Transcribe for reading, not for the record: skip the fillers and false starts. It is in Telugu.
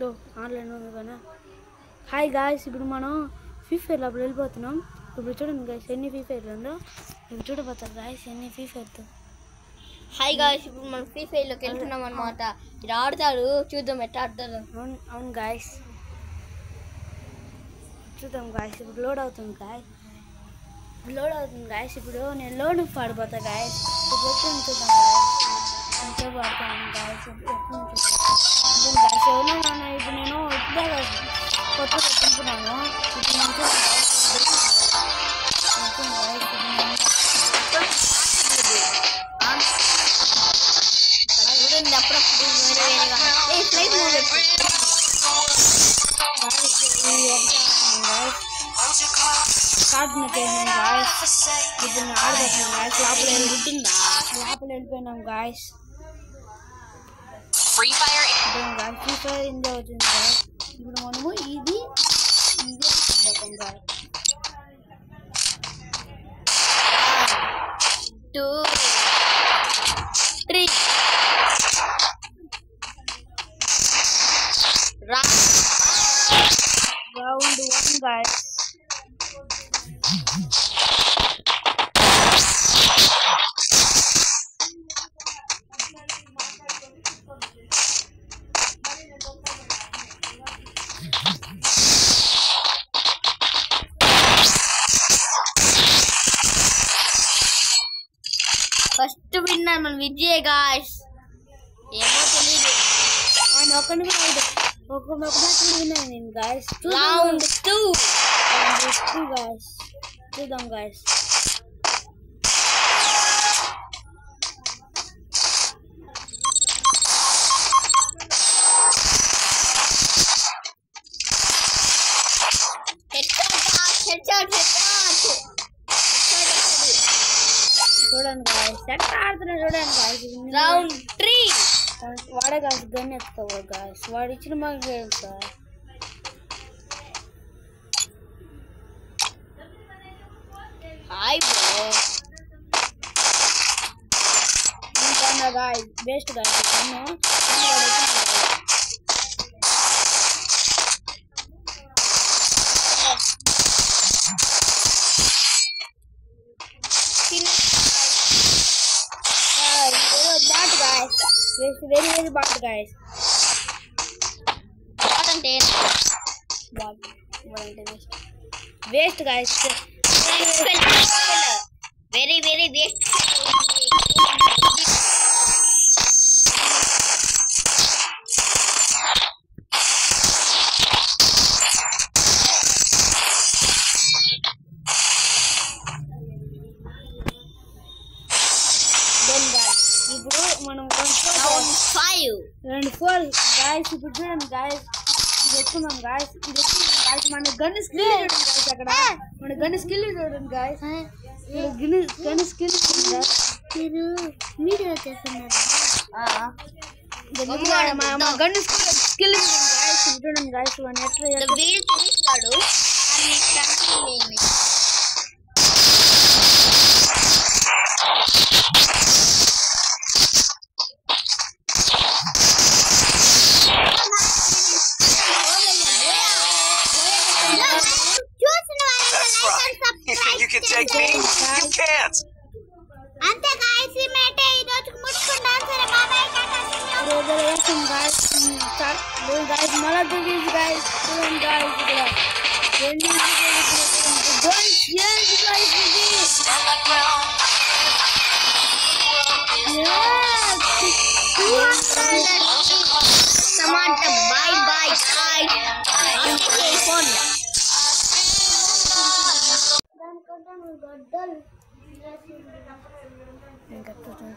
దో ఆన్లైన్ ఉంది కదా. హాయ్ గాయ్స్, ఇప్పుడు మనం ఫ్రీ ఫైర్ లోపల వెళ్ళిపోతున్నాం. ఇప్పుడు చూడండి గాయ్స్ ఎన్ని ఫ్రీ ఫైర్ ఉందో ఇప్పుడు చూడబోతారు గాయ్స్ ఎన్ని ఫ్రీ ఫైర్తో. హాయ్ గాయ్స్, ఇప్పుడు మనం ఫ్రీ ఫైర్లోకి వెళ్తున్నాం అనమాట. ఇది ఆడతారు, చూద్దాం ఎట్లా ఆడతారు. అవును గాయ్స్, చూద్దాం గాయ్స్. ఇప్పుడు లోడ్ అవుతుంది గాయ్స్. ఇప్పుడు నేను లోడ్ పాడిపోతా గాయ్స్. ఇప్పుడు ఎప్పుడు చూద్దాం గాయ్స్, ఎంతసేపు ఆడుతాను గాయ్స్. ఎప్పుడు చూద్దాం గాయ్స్. ఎవరైనా ఇప్పుడు నేను ఇప్పుడే కొత్తగా తింటున్నాను. ఇప్పుడు నేను చూడండి అప్పుడప్పుడు కార్డు పెట్టేసాం గాయస్. ఇప్పుడు నేను ఆడబోతున్నాం గాయస్. లోపల వెళ్ళిపోయినాం గాయస్. ఫ్రీ ఫైర్ ఎంజాయ్ అవుతుంది గాయస్. ఇప్పుడు మనము ఇది అవుతాం guys. 2 3 round 1 guys. First winner మన విజయ్ గాయ్స్. ఏమో తెలియదు, ఒక మ్యాచ్ విన్నాను నేను గాయస్. Round 2 guys. చూద్దాం గాయస్. చూడండి గాయస్ ఎట్లా ఆడుతున్నా చూడండి గాయస్. రౌండ్ 3 వాడే గాయస్ గన్ ఎత్తుకోవాలి గాయస్. వాడు ఇచ్చిన మాకు గేమ్ సార్. Hi bro. ఇంకా guys best guys. Very very bot guys. Bot అంటే waste guys. Very very waste. ఇప్పుడు మనం రౌండ్ 4 గాయస్. ఇప్పుడు చూడండి గాయస్, ఇది ఎక్కున్నాం గాయస్. మన గన్ స్కిల్ చూడండి గాయస్. అక్కడ మన గన్ స్కిల్ చూడండి గాయస్. గన్ స్కిల్ మీరు వీడియో చేస్తున్నారు. Gun skill guys. చూడండి గాయస్ మన ఎట్లా వీడియో చూపిస్తాడు. You can take me, you can't. అంతే గాయ్స్, ఈ మేట ఈ రోజుకి ముట్టుకుంటాం. సరే బాబాయ్ టాటా గాయస్. మళ్ళా చూడండి గాయస్. చూడండి గాయస్ ఇక్కడ బాయ్ బాయ్ ఫోన్. ఇంకా చూద్దాం.